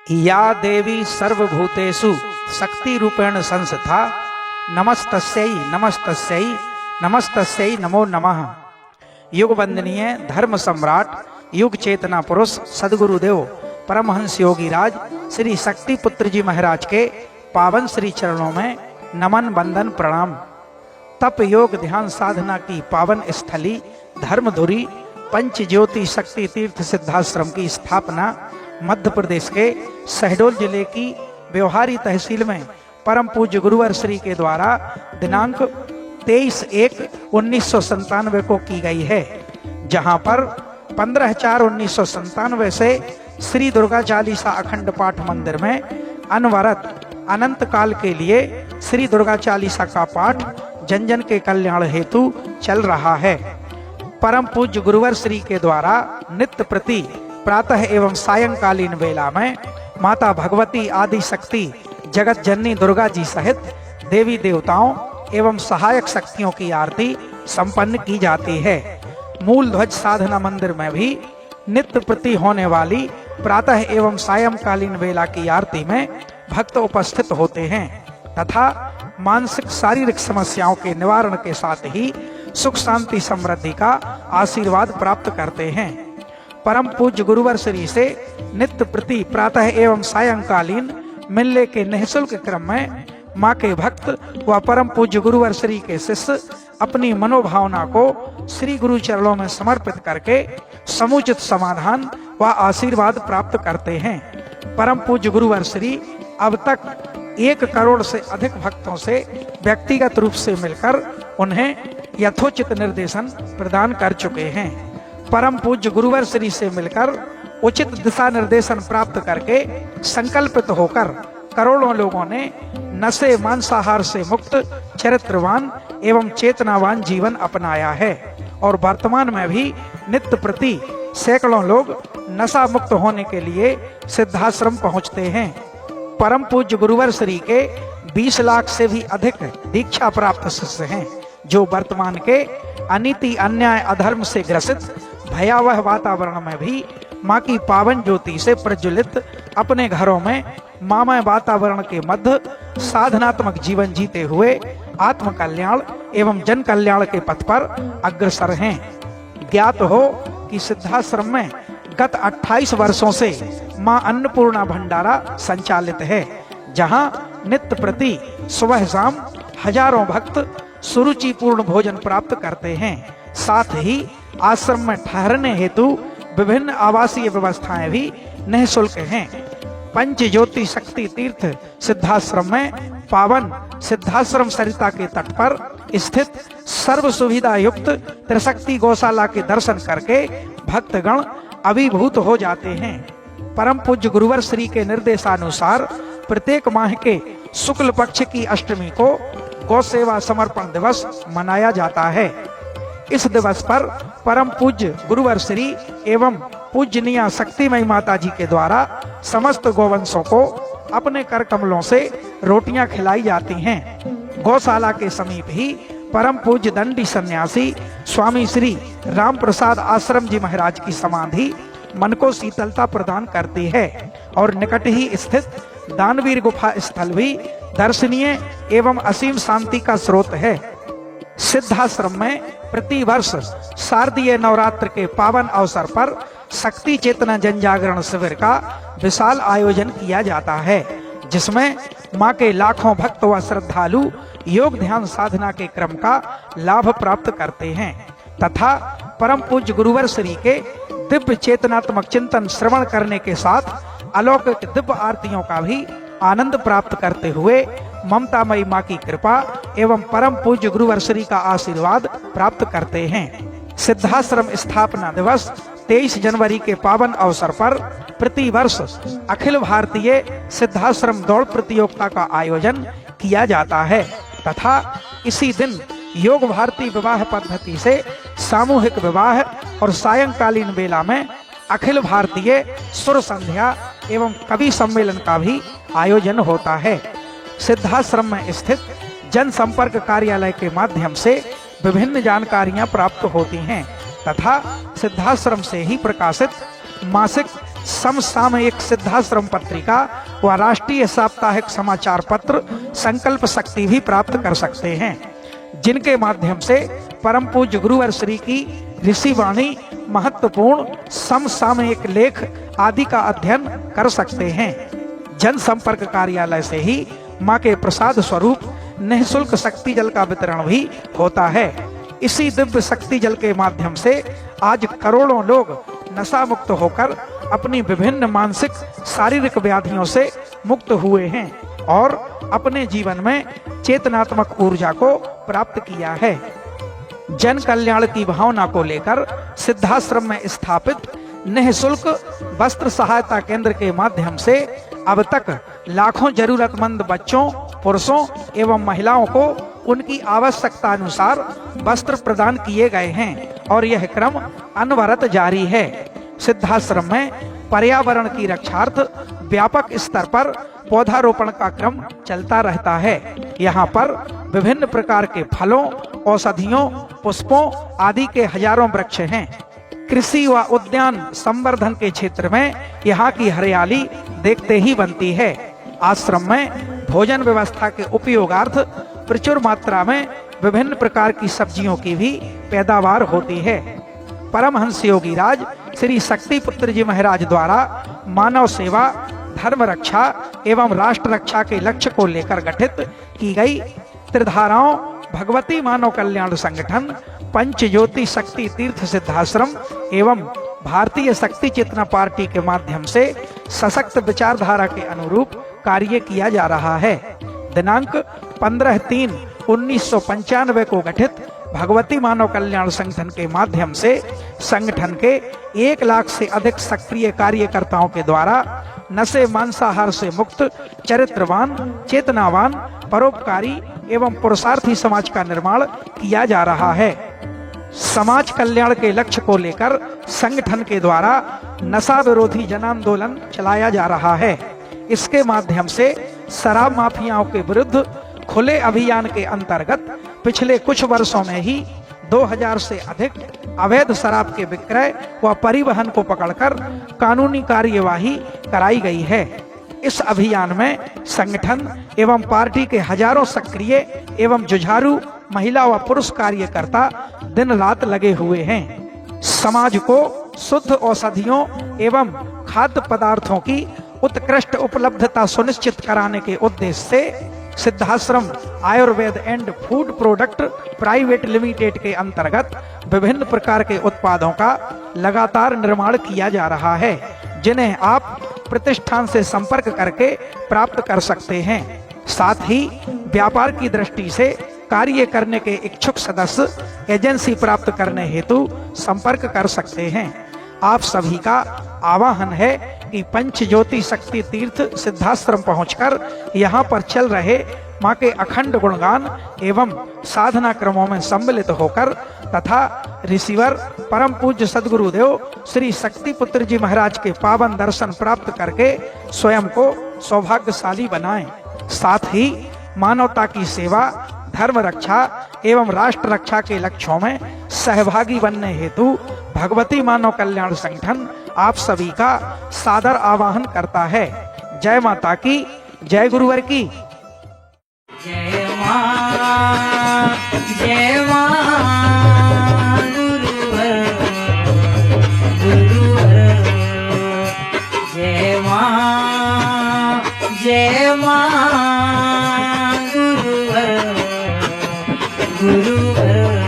या देवी सर्वभूतेषु शक्ति रूपेण संस्था नमस्तस्यै नमस्तस्यै नमस्तस्यै नमो नमः। युग वंदनीय धर्म सम्राट युग चेतना पुरुष सदगुरुदेव परमहंस योगी राज श्री शक्ति पुत्र जी महाराज के पावन श्री चरणों में नमन वंदन प्रणाम। तप योग ध्यान साधना की पावन स्थली धर्मधुरी पंच ज्योति शक्ति तीर्थ सिद्धाश्रम की स्थापना मध्य प्रदेश के शहडोल जिले की व्यवहारी तहसील में परम पूज्य गुरुवर श्री के द्वारा दिनांक 23/1/1997 को की गई है, जहां पर 15/4/1997 से श्री दुर्गा चालीसा अखंड पाठ मंदिर में अनवरत अनंत काल के लिए श्री दुर्गा चालीसा का पाठ जन जन के कल्याण हेतु चल रहा है। परम पूज्य गुरुवर श्री के द्वारा नित्य प्रति प्रातः एवं सायंकालीन वेला में माता भगवती आदि शक्ति जगत जननी दुर्गा जी सहित देवी देवताओं एवं सहायक शक्तियों की आरती संपन्न की जाती है। मूल ध्वज साधना मंदिर में भी नित्य प्रति होने वाली प्रातः एवं सायंकालीन वेला की आरती में भक्त उपस्थित होते हैं तथा मानसिक शारीरिक समस्याओं के निवारण के साथ ही सुख शांति समृद्धि का आशीर्वाद प्राप्त करते हैं। परम पूज्य गुरुवर श्री से नित्य प्रति प्रातः एवं सायंकालीन मिलने के निःशुल्क क्रम में माँ के भक्त व परम पूज्य गुरुवर श्री के शिष्य अपनी मनोभावना को श्री गुरु चरणों में समर्पित करके समुचित समाधान व आशीर्वाद प्राप्त करते हैं। परम पूज्य गुरुवर श्री अब तक 1 करोड़ से अधिक भक्तों से व्यक्तिगत रूप से मिलकर उन्हें यथोचित निर्देशन प्रदान कर चुके हैं। परम पूज्य गुरुवर श्री से मिलकर उचित दिशा निर्देशन प्राप्त करके संकल्पित होकर करोड़ों लोगों ने नशे मांसाहार से मुक्त चरित्रवान एवं चेतनावान जीवन अपनाया है और वर्तमान में भी नित्य प्रति सैकड़ों लोग नशा मुक्त होने के लिए सिद्धाश्रम पहुंचते हैं। परम पूज्य गुरुवर श्री के 20 लाख से भी अधिक दीक्षा प्राप्त शिष्य हैं, जो वर्तमान के अनीति अन्याय अधर्म से ग्रसित भयावह वातावरण में भी माँ की पावन ज्योति से प्रज्वलित अपने घरों में मामय वातावरण के मध्य साधनात्मक जीवन जीते हुए आत्म कल्याण एवं जन कल्याण के पथ पर अग्रसर हैं। ज्ञात हो कि सिद्धाश्रम में गत 28 वर्षों से माँ अन्नपूर्णा भंडारा संचालित है, जहां नित्य प्रति सुबह शाम हजारों भक्त सुरुचिपूर्ण भोजन प्राप्त करते हैं। साथ ही आश्रम में ठहरने हेतु विभिन्न आवासीय व्यवस्थाएं भी निःशुल्क हैं। पंच ज्योति शक्ति तीर्थ सिद्धाश्रम में पावन सिद्धाश्रम सरिता के तट पर स्थित सर्व सुविधा युक्त त्रिशक्ति गौशाला के दर्शन करके भक्तगण अभिभूत हो जाते हैं। परम पूज्य गुरुवर श्री के निर्देशानुसार प्रत्येक माह के शुक्ल पक्ष की अष्टमी को गौ सेवा समर्पण दिवस मनाया जाता है। इस दिवस पर परम पूज्य गुरुवर श्री एवं पूजनीय शक्तिमयी माता जी के द्वारा समस्त गौवंशों को अपने कर कमलों से रोटियां खिलाई जाती हैं। गौशाला के समीप ही परम पूज्य दंडी सन्यासी स्वामी श्री राम प्रसाद आश्रम जी महाराज की समाधि मन को शीतलता प्रदान करती है और निकट ही स्थित दानवीर गुफा स्थल भी दर्शनीय एवं असीम शांति का स्रोत है। सिद्धाश्रम में प्रति वर्ष शारदीय नवरात्र के पावन अवसर पर शक्ति चेतना जन जागरण शिविर का विशाल आयोजन किया जाता है, जिसमें माँ के लाखों भक्त व श्रद्धालु योग ध्यान साधना के क्रम का लाभ प्राप्त करते हैं तथा परम पूज्य गुरुवर श्री के दिव्य चेतनात्मक चिंतन श्रवण करने के साथ अलौकिक दिव्य आरतियों का भी आनंद प्राप्त करते हुए ममतामयी माँ की कृपा एवं परम पूज्य गुरुवर श्री का आशीर्वाद प्राप्त करते हैं। सिद्धाश्रम स्थापना दिवस 23 जनवरी के पावन अवसर पर प्रति वर्ष अखिल भारतीय सिद्धाश्रम दौड़ प्रतियोगिता का आयोजन किया जाता है तथा इसी दिन योग भारती विवाह पद्धति से सामूहिक विवाह और सायंकालीन वेला में अखिल भारतीय सुर संध्या एवं कवि सम्मेलन का भी आयोजन होता है। सिद्धाश्रम में स्थित जनसंपर्क कार्यालय के माध्यम से विभिन्न जानकारियां प्राप्त होती हैं तथा सिद्धाश्रम से ही प्रकाशित मासिक समसामयिक सिद्धाश्रम पत्रिका व राष्ट्रीय साप्ताहिक समाचार पत्र संकल्प शक्ति भी प्राप्त कर सकते हैं, जिनके माध्यम से परम पूज्य गुरुवर श्री की ऋषि वाणी, महत्वपूर्ण समसामयिक लेख आदि का अध्ययन कर सकते हैं। जनसंपर्क कार्यालय से ही माँ के प्रसाद स्वरूप निःशुल्क शक्ति जल का वितरण भी होता है। इसी दिव्य शक्ति जल के माध्यम से आज करोड़ों लोग नशा मुक्त होकर अपनी विभिन्न मानसिक शारीरिक व्याधियों से मुक्त हुए हैं और अपने जीवन में चेतनात्मक ऊर्जा को प्राप्त किया है। जन कल्याण की भावना को लेकर सिद्धाश्रम में स्थापित निःशुल्क वस्त्र सहायता केंद्र के माध्यम से अब तक लाखों जरूरतमंद बच्चों, पुरुषों एवं महिलाओं को उनकी आवश्यकता अनुसार वस्त्र प्रदान किए गए हैं और यह क्रम अनवरत जारी है। सिद्धाश्रम में पर्यावरण की रक्षार्थ व्यापक स्तर पर पौधारोपण का क्रम चलता रहता है। यहाँ पर विभिन्न प्रकार के फलों, औषधियों, पुष्पों आदि के हजारों वृक्ष हैं। कृषि व उद्यान संवर्धन के क्षेत्र में यहाँ की हरियाली देखते ही बनती है। आश्रम में भोजन व्यवस्था के उपयोगार्थ प्रचुर मात्रा में विभिन्न प्रकार की सब्जियों की भी पैदावार होती है। परमहंस योगी राज श्री शक्ति पुत्र जी महाराज द्वारा मानव सेवा, धर्म रक्षा एवं राष्ट्र रक्षा के लक्ष्य को लेकर गठित की गई त्रिधाराओं भगवती मानव कल्याण संगठन, पंच ज्योति शक्ति तीर्थ सिद्धाश्रम एवं भारतीय शक्ति चेतना पार्टी के माध्यम से सशक्त विचारधारा के अनुरूप कार्य किया जा रहा है। दिनांक 15/3/1995 को गठित भगवती मानव कल्याण संगठन के माध्यम से संगठन के 1 लाख से अधिक सक्रिय कार्यकर्ताओं के द्वारा नशे मांसाहार से मुक्त, चरित्रवान, चेतनावान, परोपकारी एवं पुरुषार्थी समाज का निर्माण किया जा रहा है। समाज कल्याण के लक्ष्य को लेकर संगठन के द्वारा नशा विरोधी जन आंदोलन चलाया जा रहा है। इसके माध्यम से शराब माफियाओं के विरुद्ध खुले अभियान के अंतर्गत पिछले कुछ वर्षों में ही 2000 से अधिक अवैध शराब के विक्रय व परिवहन को पकड़कर कानूनी कार्यवाही कराई गई है। इस अभियान में संगठन एवं पार्टी के हजारों सक्रिय एवं जुझारू महिला व पुरुष कार्यकर्ता दिन रात लगे हुए हैं। समाज को शुद्ध औषधियों एवं खाद्य पदार्थों की उत्कृष्ट उपलब्धता सुनिश्चित कराने के उद्देश्य से Siddhashram Ayurveda and food product private limited के अंतर्गत विभिन्न प्रकार के उत्पादों का लगातार निर्माण किया जा रहा है, जिन्हें आप प्रतिष्ठान से संपर्क करके प्राप्त कर सकते हैं। साथ ही व्यापार की दृष्टि से कार्य करने के इच्छुक सदस्य एजेंसी प्राप्त करने हेतु संपर्क कर सकते हैं। आप सभी का आह्वान है कि पंच ज्योति शक्ति तीर्थ सिद्धाश्रम पहुंचकर यहाँ पर चल रहे माँ के अखंड गुणगान एवं साधना क्रमों में सम्मिलित होकर तथा रिसीवर परम पूज्य सदगुरुदेव श्री शक्ति पुत्र जी महाराज के पावन दर्शन प्राप्त करके स्वयं को सौभाग्यशाली बनाएं। साथ ही मानवता की सेवा, धर्म रक्षा एवं राष्ट्र रक्षा के लक्ष्यों में सहभागी बनने हेतु भगवती मानव कल्याण संगठन आप सभी का सादर आवाहन करता है। जय माता की, जय गुरुवर की। जय मां, जय मां, गुरुवर, गुरुवर, जय मां, जय मां, गुरुवर, गुरुवर।